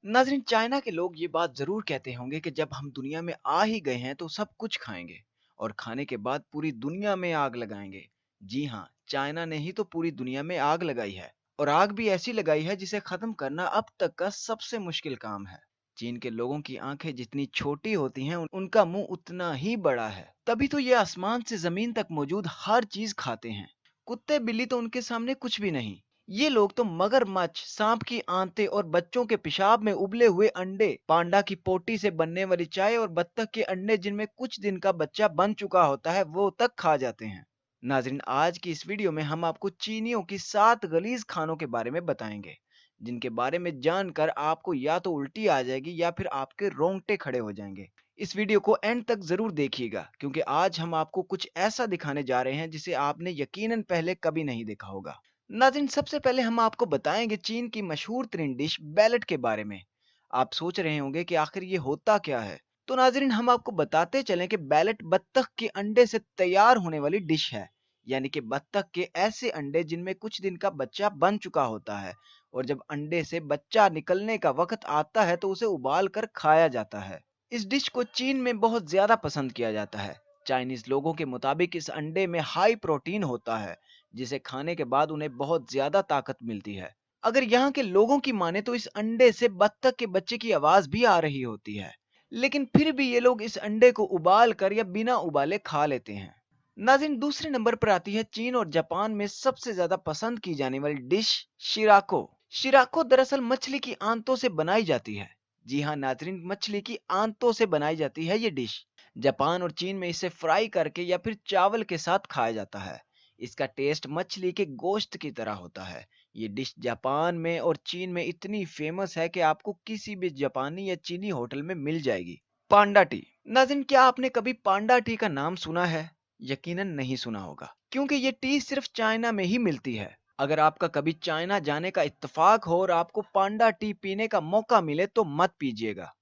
नाज़रीन, चाइना के लोग ये बात ज़रूर कहते होंगे कि जब हम दुनिया में आ ही गए हैं तो सब कुछ खाएंगे और खाने के बाद पूरी दुनिया में आग लगाएंगे। जी हाँ, चाइना ने ही तो पूरी दुनिया में आग लगाई है और आग भी ऐसी लगाई है जिसे खत्म करना अब तक का सबसे मुश्किल काम है। चीन के लोगों की आंखें जितनी छोटी होती हैं उनका मुंह उतना ही बड़ा है, तभी तो ये आसमान से जमीन तक मौजूद हर चीज खाते हैं। कुत्ते बिल्ली तो उनके सामने कुछ भी नहीं। ये लोग तो मगरमच्छ, सांप की आंतें और बच्चों के पेशाब में उबले हुए अंडे, पांडा की पोटी से बनने वाली चाय और बत्तख के अंडे जिनमें कुछ दिन का बच्चा बन चुका होता है वो तक खा जाते हैं। नाजरीन, आज की इस वीडियो में हम आपको चीनियों की 7 गलीज खानों के बारे में बताएंगे, जिनके बारे में जानकर आपको या तो उल्टी आ जाएगी या फिर आपके रोंगटे खड़े हो जाएंगे। इस वीडियो को एंड तक जरूर देखिएगा, क्योंकि आज हम आपको कुछ ऐसा दिखाने जा रहे हैं जिसे आपने यकीनन पहले कभी नहीं देखा होगा। नाज़रीन, सबसे पहले हम आपको बताएंगे चीन की मशहूर तरीन डिश बैलेट के बारे में। आप सोच रहे होंगे कि आखिर ये होता क्या है। तो नाज़रीन, हम आपको बताते चलें कि बैलेट बत्तख के अंडे से तैयार होने वाली डिश है। यानी कि बत्तख के ऐसे अंडे जिनमें कुछ दिन का बच्चा बन चुका होता है, और जब अंडे से बच्चा निकलने का वक्त आता है तो उसे उबाल कर खाया जाता है। इस डिश को चीन में बहुत ज्यादा पसंद किया जाता है। चाइनीज लोगों के मुताबिक इस अंडे में हाई प्रोटीन होता है, जिसे खाने के बाद उन्हें बहुत ज्यादा ताकत मिलती है। अगर यहाँ के लोगों की माने तो इस अंडे से बत्तख के बच्चे की आवाज भी आ रही होती है, लेकिन फिर भी ये लोग इस अंडे को उबाल कर या बिना उबाले खा लेते हैं। नाज़रीन, दूसरे नंबर पर आती है चीन और जापान में सबसे ज्यादा पसंद की जाने वाली डिश शिराको। शिराको दरअसल मछली की आंतों से बनाई जाती है। जी हाँ नाज़रीन, मछली की आंतों से बनाई जाती है ये डिश। जापान और चीन में इसे फ्राई करके या फिर चावल के साथ खाया जाता है। इसका टेस्ट मछली के गोश्त की तरह होता है। ये डिश जापान में और चीन में इतनी फेमस है कि आपको किसी भी जापानी या चीनी होटल में मिल जाएगी। पांडा टी। नाज़रीन, क्या आपने कभी पांडा टी का नाम सुना है? यकीनन नहीं सुना होगा, क्योंकि ये टी सिर्फ चाइना में ही मिलती है। अगर आपका कभी चाइना जाने का इत्तेफाक हो और आपको पांडा टी पीने का मौका मिले तो मत पीजिएगा,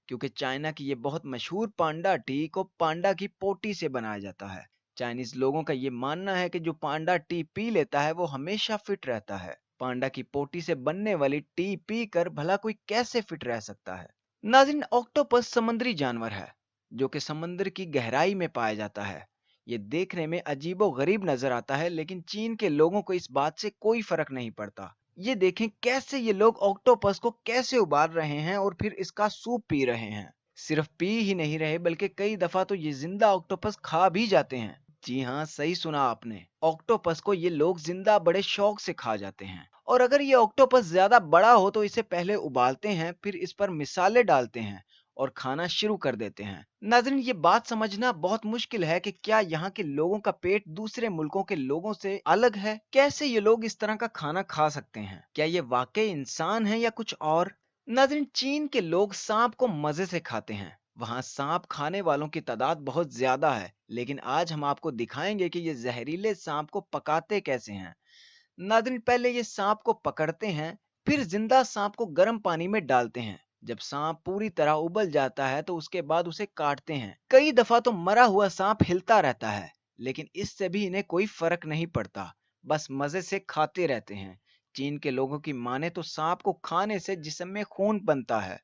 क्योंकि चाइना की ये बहुत मशहूर पांडा टी को पांडा की पोटी से बनाया जाता है। चाइनीज लोगों का ये मानना है कि जो पांडा टी पी लेता है वो हमेशा फिट रहता है। पांडा की पोटी से बनने वाली टी पी कर भला कोई कैसे फिट रह सकता है। नाज़रीन, ऑक्टोपस समुद्री जानवर है जो कि समुद्र की गहराई में पाया जाता है। ये देखने में अजीबो गरीब नजर आता है, लेकिन चीन के लोगों को इस बात से कोई फर्क नहीं पड़ता। ये देखें कैसे ये लोग ऑक्टोपस को कैसे उबाल रहे हैं और फिर इसका सूप पी रहे हैं। सिर्फ पी ही नहीं रहे बल्कि कई दफा तो ये जिंदा ऑक्टोपस खा भी जाते हैं। जी हाँ, सही सुना आपने। ऑक्टोपस को ये लोग जिंदा बड़े शौक से खा जाते हैं। और अगर ये ऑक्टोपस ज्यादा बड़ा हो तो इसे पहले उबालते हैं, फिर इस पर मिसाले डालते हैं और खाना शुरू कर देते हैं। नाज़रीन, ये बात समझना बहुत मुश्किल है कि क्या यहाँ के लोगों का पेट दूसरे मुल्कों के लोगों से अलग है। कैसे ये लोग इस तरह का खाना खा सकते हैं? क्या ये वाकई इंसान है या कुछ और? नाज़रीन, चीन के लोग सांप को मजे से खाते हैं। वहाँ सांप खाने वालों की तादाद बहुत ज्यादा है, लेकिन आज हम आपको दिखाएंगे कि ये जहरीले सांप को पकाते कैसे हैं। नाज़रीन, पहले ये सांप को पकड़ते हैं, फिर जिंदा सांप को गर्म पानी में डालते हैं। जब सांप पूरी तरह उबल जाता है तो उसके बाद उसे काटते हैं। कई दफा तो मरा हुआ सांप हिलता रहता है, लेकिन इससे भी इन्हें कोई फर्क नहीं पड़ता। बस मजे से खाते रहते हैं। चीन के लोगों की माने तो सांप को खाने से जिस्म में खून बनता है।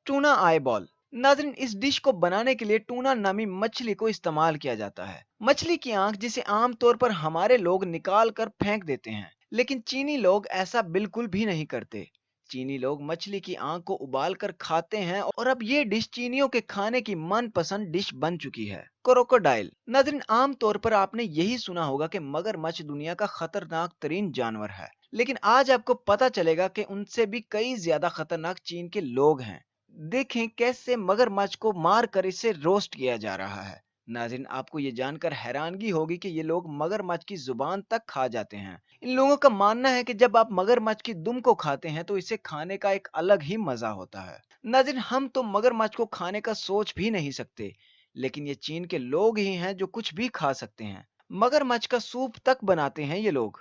Tuna eye ball. नाज़रीन, इस डिश को बनाने के लिए टूना नामी मछली को इस्तेमाल किया जाता है। मछली की आंख जिसे आमतौर पर हमारे लोग निकाल कर फेंक देते हैं, लेकिन चीनी लोग ऐसा बिल्कुल भी नहीं करते। चीनी लोग मछली की आंख को उबाल कर खाते हैं और अब ये डिश चीनियों के खाने की मनपसंद डिश बन चुकी है। क्रोकोडाइल। नाज़रीन, आमतौर पर आपने यही सुना होगा कि मगरमच्छ दुनिया का खतरनाक तरीन जानवर है, लेकिन आज आपको पता चलेगा कि उनसे भी कई ज्यादा खतरनाक चीन के लोग हैं। देखें कैसे मगरमच्छ को मार कर इसे रोस्ट किया जा रहा है। नाज़रीन, आपको ये जानकर हैरानगी होगी कि ये लोग मगरमच्छ की जुबान तक खा जाते हैं। इन लोगों का मानना है कि जब आप मगरमच्छ की दुम को खाते हैं तो इसे खाने का एक अलग ही मजा होता है। नाज़रीन, हम तो मगरमच्छ को खाने का सोच भी नहीं सकते, लेकिन ये चीन के लोग ही हैं जो कुछ भी खा सकते हैं। मगरमच्छ का सूप तक बनाते हैं ये लोग।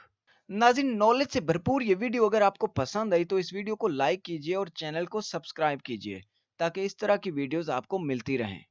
नाज़रीन, नॉलेज से भरपूर ये वीडियो अगर आपको पसंद आई तो इस वीडियो को लाइक कीजिए और चैनल को सब्सक्राइब कीजिए, ताकि इस तरह की वीडियोस आपको मिलती रहें।